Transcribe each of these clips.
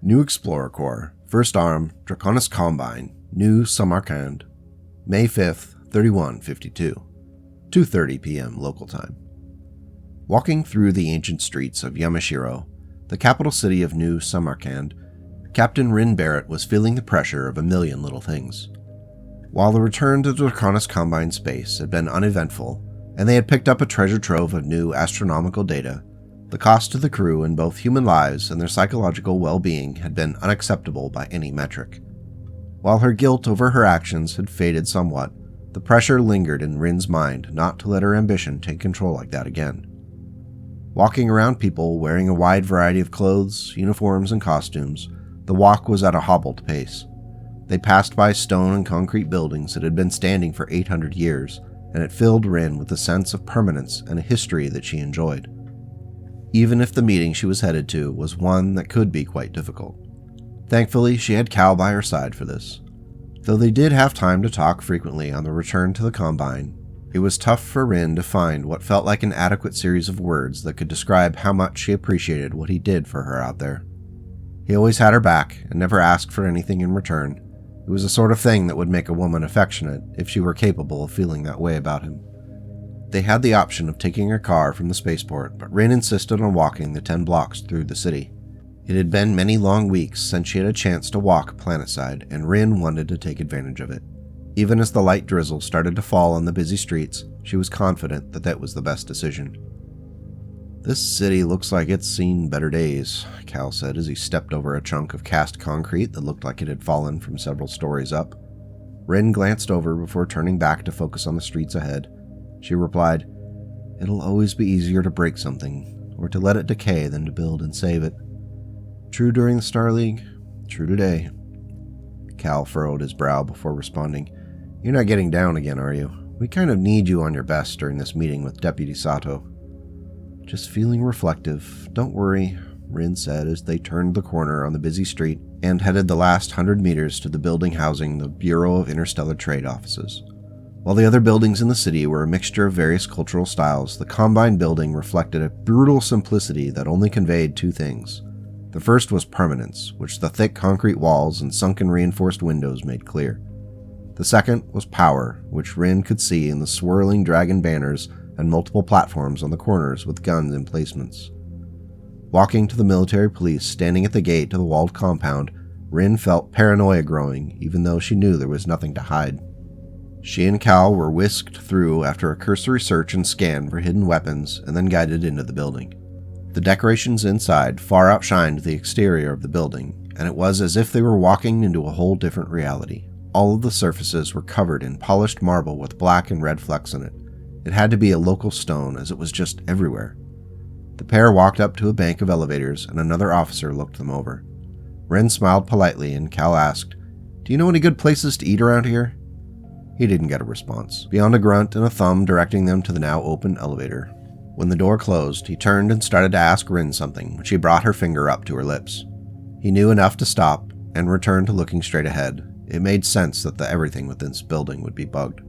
New Explorer Corps, 1st Arm, Draconis Combine, New Samarkand, May 5th, 3152, 2:30 p.m. local time. Walking through the ancient streets of Yamashiro, the capital city of New Samarkand, Captain Rin Barrett was feeling the pressure of a million little things. While the return to Draconis Combine space had been uneventful, and they had picked up a treasure trove of new astronomical data, the cost to the crew in both human lives and their psychological well-being had been unacceptable by any metric. While her guilt over her actions had faded somewhat, the pressure lingered in Rin's mind not to let her ambition take control like that again. Walking around people wearing a wide variety of clothes, uniforms, and costumes, the walk was at a hobbled pace. They passed by stone and concrete buildings that had been standing for 800 years, and it filled Rin with a sense of permanence and a history that she enjoyed. Even if the meeting she was headed to was one that could be quite difficult. Thankfully, she had Cal by her side for this. Though they did have time to talk frequently on the return to the Combine, it was tough for Rin to find what felt like an adequate series of words that could describe how much she appreciated what he did for her out there. He always had her back and never asked for anything in return. It was the sort of thing that would make a woman affectionate if she were capable of feeling that way about him. They had the option of taking a car from the spaceport, but Rin insisted on walking the 10 blocks through the city. It had been many long weeks since she had a chance to walk planetside, and Rin wanted to take advantage of it. Even as the light drizzle started to fall on the busy streets, she was confident that that was the best decision. "This city looks like it's seen better days," Cal said as he stepped over a chunk of cast concrete that looked like it had fallen from several stories up. Rin glanced over before turning back to focus on the streets ahead. She replied, "It'll always be easier to break something, or to let it decay than to build and save it. True during the Star League, true today." Cal furrowed his brow before responding, "You're not getting down again, are you? We kind of need you on your best during this meeting with Deputy Sato." "Just feeling reflective. Don't worry," Rin said as they turned the corner on the busy street and headed the last 100 meters to the building housing the Bureau of Interstellar Trade offices. While the other buildings in the city were a mixture of various cultural styles, the Combine building reflected a brutal simplicity that only conveyed two things. The first was permanence, which the thick concrete walls and sunken reinforced windows made clear. The second was power, which Rin could see in the swirling dragon banners and multiple platforms on the corners with guns emplacements. Walking to the military police standing at the gate to the walled compound, Rin felt paranoia growing, even though she knew there was nothing to hide. She and Cal were whisked through after a cursory search and scan for hidden weapons, and then guided into the building. The decorations inside far outshined the exterior of the building, and it was as if they were walking into a whole different reality. All of the surfaces were covered in polished marble with black and red flecks in it. It had to be a local stone, as it was just everywhere. The pair walked up to a bank of elevators, and another officer looked them over. Rin smiled politely, and Cal asked, "Do you know any good places to eat around here?" He didn't get a response, beyond a grunt and a thumb directing them to the now open elevator. When the door closed, he turned and started to ask Rin something, when she brought her finger up to her lips. He knew enough to stop, and returned to looking straight ahead. It made sense that everything within this building would be bugged.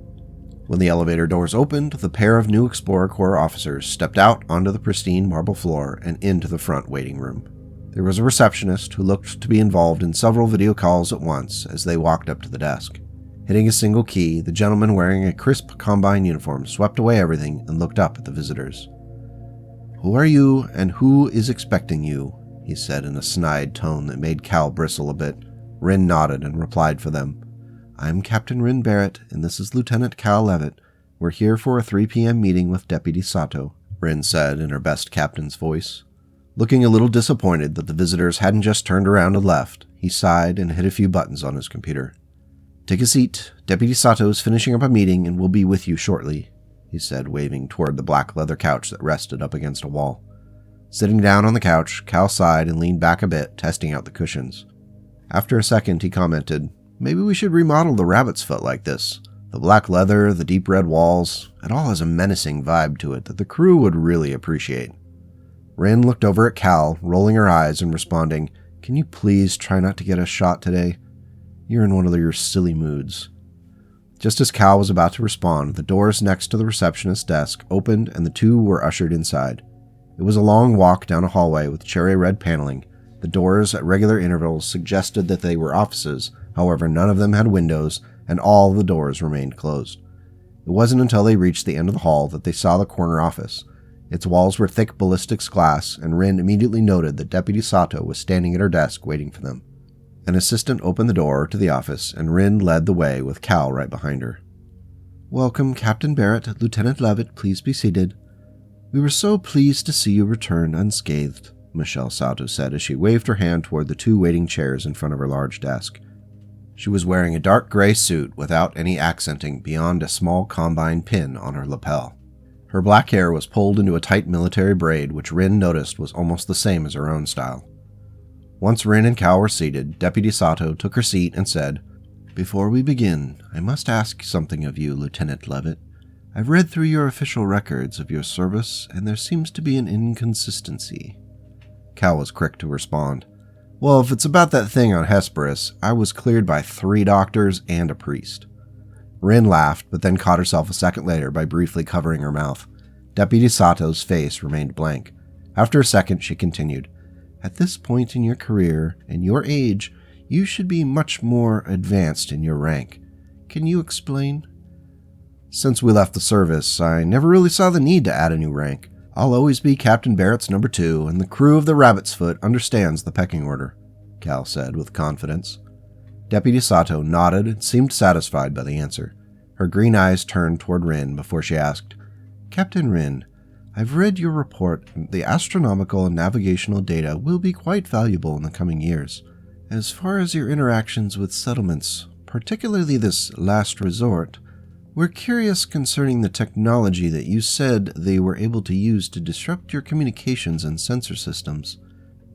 When the elevator doors opened, the pair of new Explorer Corps officers stepped out onto the pristine marble floor and into the front waiting room. There was a receptionist who looked to be involved in several video calls at once as they walked up to the desk. Hitting a single key, the gentleman wearing a crisp Combine uniform swept away everything and looked up at the visitors. "Who are you, and who is expecting you?" he said in a snide tone that made Cal bristle a bit. Rin nodded and replied for them. "I'm Captain Rin Barrett, and this is Lieutenant Cal Levitt. We're here for a 3 p.m. meeting with Deputy Sato," Rin said in her best captain's voice. Looking a little disappointed that the visitors hadn't just turned around and left, he sighed and hit a few buttons on his computer. "Take a seat. Deputy Sato is finishing up a meeting and will be with you shortly," he said, waving toward the black leather couch that rested up against a wall. Sitting down on the couch, Cal sighed and leaned back a bit, testing out the cushions. After a second, he commented, "Maybe we should remodel the rabbit's foot like this. The black leather, the deep red walls, it all has a menacing vibe to it that the crew would really appreciate." Rin looked over at Cal, rolling her eyes and responding, "Can you please try not to get us shot today? You're in one of your silly moods." Just as Cal was about to respond, the doors next to the receptionist's desk opened and the two were ushered inside. It was a long walk down a hallway with cherry red paneling, The doors at regular intervals suggested that they were offices, however none of them had windows, and all the doors remained closed. It wasn't until they reached the end of the hall that they saw the corner office. Its walls were thick ballistics glass, and Rin immediately noted that Deputy Sato was standing at her desk waiting for them. An assistant opened the door to the office, and Rin led the way with Cal right behind her. "Welcome, Captain Barrett. Lieutenant Levitt, please be seated. We were so pleased to see you return unscathed," Michelle Sato said as she waved her hand toward the two waiting chairs in front of her large desk. She was wearing a dark gray suit without any accenting beyond a small combine pin on her lapel. Her black hair was pulled into a tight military braid, which Rin noticed was almost the same as her own style. Once Rin and Cal were seated, Deputy Sato took her seat and said, "Before we begin, I must ask something of you, Lieutenant Levitt. I've read through your official records of your service, and there seems to be an inconsistency." Cal was quick to respond. "Well, if it's about that thing on Hesperus, I was cleared by 3 doctors and a priest." Rin laughed, but then caught herself a second later by briefly covering her mouth. Deputy Sato's face remained blank. After a second, she continued, "At this point in your career and your age, you should be much more advanced in your rank. Can you explain?" "Since we left the service, I never really saw the need to add a new rank. I'll always be Captain Barrett's number 2, and the crew of the Rabbit's Foot understands the pecking order," Cal said with confidence. Deputy Sato nodded and seemed satisfied by the answer. Her green eyes turned toward Rin before she asked, "Captain Rin, I've read your report. The astronomical and navigational data will be quite valuable in the coming years. As far as your interactions with settlements, particularly this last resort, we're curious concerning the technology that you said they were able to use to disrupt your communications and sensor systems.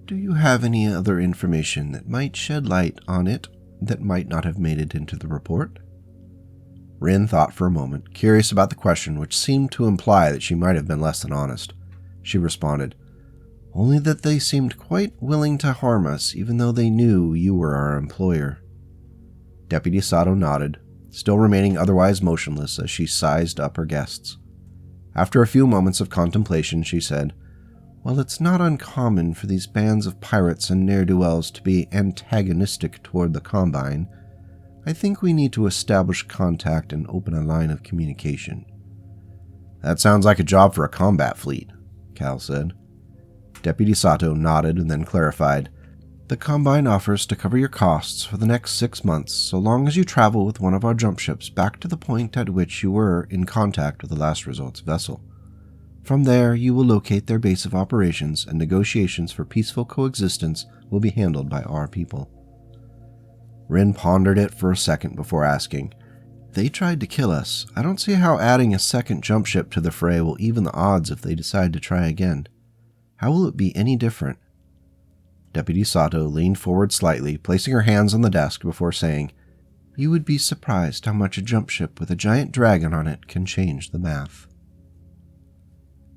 Do you have any other information that might shed light on it that might not have made it into the report?" Rin thought for a moment, curious about the question, which seemed to imply that she might have been less than honest. She responded, "Only that they seemed quite willing to harm us, even though they knew you were our employer." Deputy Sato nodded, still remaining otherwise motionless as she sized up her guests. After a few moments of contemplation, she said, "While it's not uncommon for these bands of pirates and ne'er-do-wells to be antagonistic toward the Combine, I think we need to establish contact and open a line of communication." "That sounds like a job for a combat fleet," Cal said. Deputy Sato nodded and then clarified, "The Combine offers to cover your costs for the next 6 months, so long as you travel with one of our jump ships back to the point at which you were in contact with the last resort's vessel. From there, you will locate their base of operations, and negotiations for peaceful coexistence will be handled by our people." Rin pondered it for a second before asking, "They tried to kill us. I don't see how adding a second jump ship to the fray will even the odds if they decide to try again. How will it be any different?" Deputy Sato leaned forward slightly, placing her hands on the desk before saying, "You would be surprised how much a jump ship with a giant dragon on it can change the math."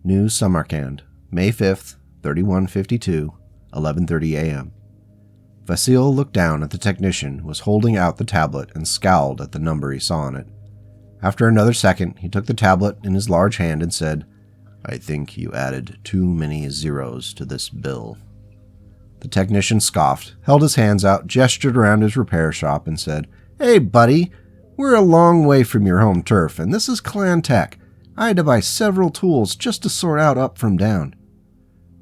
New Samarkand, May 5th, 3152, 11:30 a.m. Vasil looked down at the technician who was holding out the tablet and scowled at the number he saw on it. After another second, he took the tablet in his large hand and said, "I think you added too many zeros to this bill." The technician scoffed, held his hands out, gestured around his repair shop, and said, "Hey, buddy, we're a long way from your home turf, and this is Clan Tech. I had to buy several tools just to sort out up from down."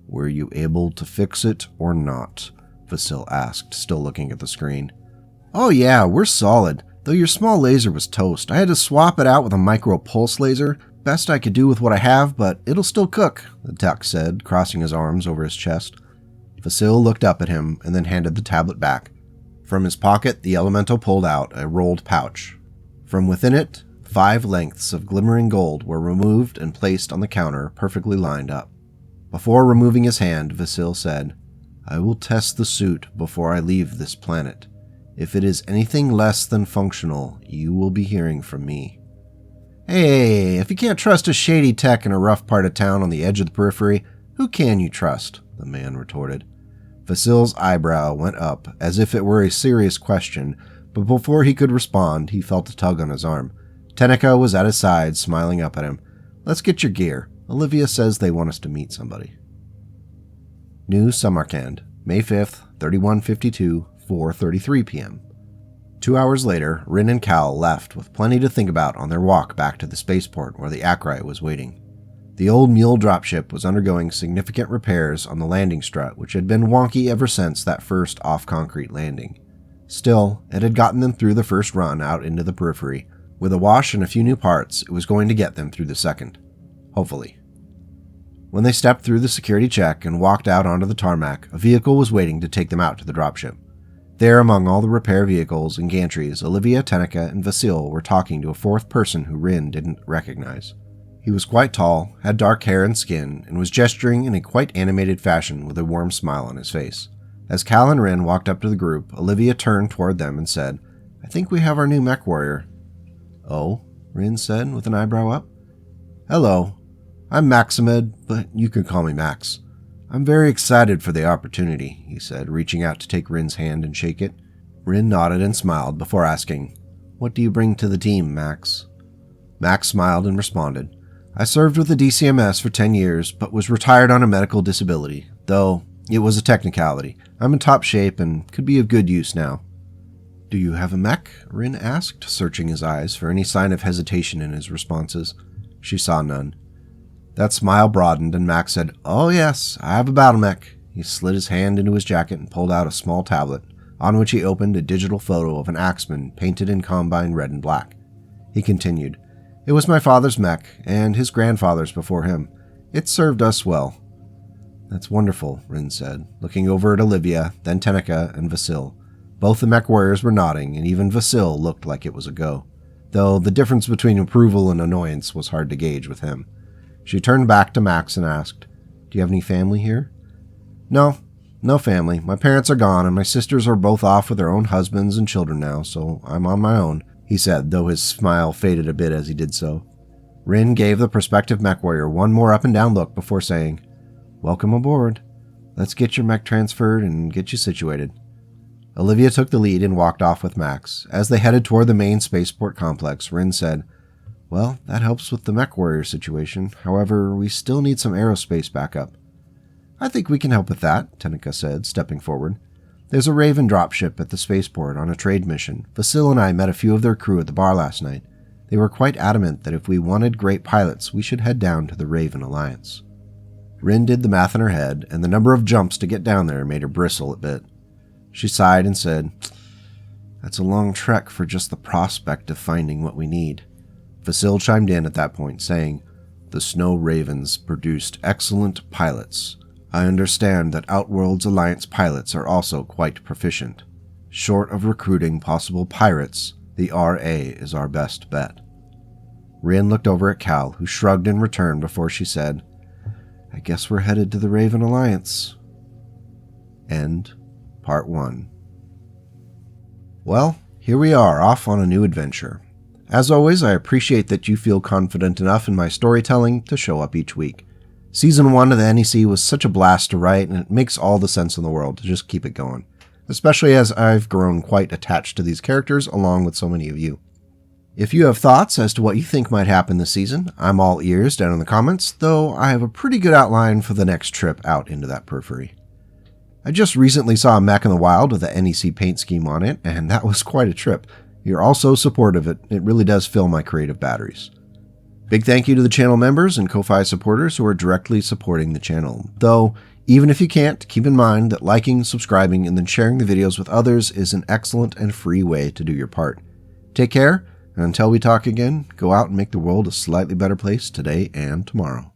"Were you able to fix it or not?" Vasil asked, still looking at the screen. "Oh yeah, we're solid, though your small laser was toast. I had to swap it out with a micro pulse laser. Best I could do with what I have, but it'll still cook," the tech said, crossing his arms over his chest. Vasil looked up at him and then handed the tablet back. From his pocket, the elemental pulled out a rolled pouch. From within it, 5 lengths of glimmering gold were removed and placed on the counter, perfectly lined up. Before removing his hand, Vasil said, "I will test the suit before I leave this planet. If it is anything less than functional, you will be hearing from me." "Hey, if you can't trust a shady tech in a rough part of town on the edge of the periphery, who can you trust?" the man retorted. Vasil's eyebrow went up as if it were a serious question, but before he could respond, he felt a tug on his arm. Tenica was at his side, smiling up at him. "Let's get your gear. Olivia says they want us to meet somebody." New Samarkand, May 5th, 3152, 4:33 p.m. 2 hours later, Rin and Cal left with plenty to think about on their walk back to the spaceport where the Ackrai was waiting. The old mule dropship was undergoing significant repairs on the landing strut, which had been wonky ever since that first off-concrete landing. Still, it had gotten them through the first run out into the periphery. With a wash and a few new parts, it was going to get them through the second. Hopefully. When they stepped through the security check and walked out onto the tarmac, a vehicle was waiting to take them out to the dropship. There, among all the repair vehicles and gantries, Olivia, Tenica, and Vasil were talking to a fourth person who Rin didn't recognize. He was quite tall, had dark hair and skin, and was gesturing in a quite animated fashion with a warm smile on his face. As Cal and Rin walked up to the group, Olivia turned toward them and said, "I think we have our new MechWarrior." "Oh?" Rin said, with an eyebrow up. "Hello. I'm Maximid, but you can call me Max. I'm very excited for the opportunity," he said, reaching out to take Rin's hand and shake it. Rin nodded and smiled before asking, "What do you bring to the team, Max?" Max smiled and responded, "I served with the DCMS for 10 years, but was retired on a medical disability, though it was a technicality. I'm in top shape and could be of good use now." "Do you have a mech?" Rin asked, searching his eyes for any sign of hesitation in his responses. She saw none. That smile broadened, and Max said, "Oh yes, I have a battle mech." He slid his hand into his jacket and pulled out a small tablet, on which he opened a digital photo of an axeman painted in Combine red and black. He continued, "It was my father's mech, and his grandfather's before him. It served us well." "That's wonderful," Rin said, looking over at Olivia, then Tenica and Vasil. Both the mech warriors were nodding, and even Vasil looked like it was a go, though the difference between approval and annoyance was hard to gauge with him. She turned back to Max and asked, "Do you have any family here?" No family. My parents are gone, and my sisters are both off with their own husbands and children now, so I'm on my own," he said, though his smile faded a bit as he did so. Rin gave the prospective mech warrior one more up-and-down look before saying, "Welcome aboard. Let's get your mech transferred and get you situated." Olivia took the lead and walked off with Max. As they headed toward the main spaceport complex, Rin said, "Well, that helps with the MechWarrior situation. However, we still need some aerospace backup." "I think we can help with that," Tenica said, stepping forward. "There's a Raven dropship at the spaceport on a trade mission. Vasil and I met a few of their crew at the bar last night. They were quite adamant that if we wanted great pilots, we should head down to the Raven Alliance." Rin did the math in her head, and the number of jumps to get down there made her bristle a bit. She sighed and said, "That's a long trek for just the prospect of finding what we need." Vasil chimed in at that point, saying, "The Snow Ravens produced excellent pilots. I understand that Outworld's Alliance pilots are also quite proficient. Short of recruiting possible pirates, the RA is our best bet." Rin looked over at Cal, who shrugged in return before she said, "I guess we're headed to the Raven Alliance." End Part 1. Well, here we are, off on a new adventure. As always, I appreciate that you feel confident enough in my storytelling to show up each week. Season 1 of the NEC was such a blast to write, and it makes all the sense in the world to just keep it going, especially as I've grown quite attached to these characters along with so many of you. If you have thoughts as to what you think might happen this season, I'm all ears down in the comments, though I have a pretty good outline for the next trip out into that periphery. I just recently saw a mech in the wild with the NEC paint scheme on it, and that was quite a trip. You're all so supportive, it really does fill my creative batteries. Big thank you to the channel members and Ko-Fi supporters who are directly supporting the channel. Though, even if you can't, keep in mind that liking, subscribing, and then sharing the videos with others is an excellent and free way to do your part. Take care, and until we talk again, go out and make the world a slightly better place today and tomorrow.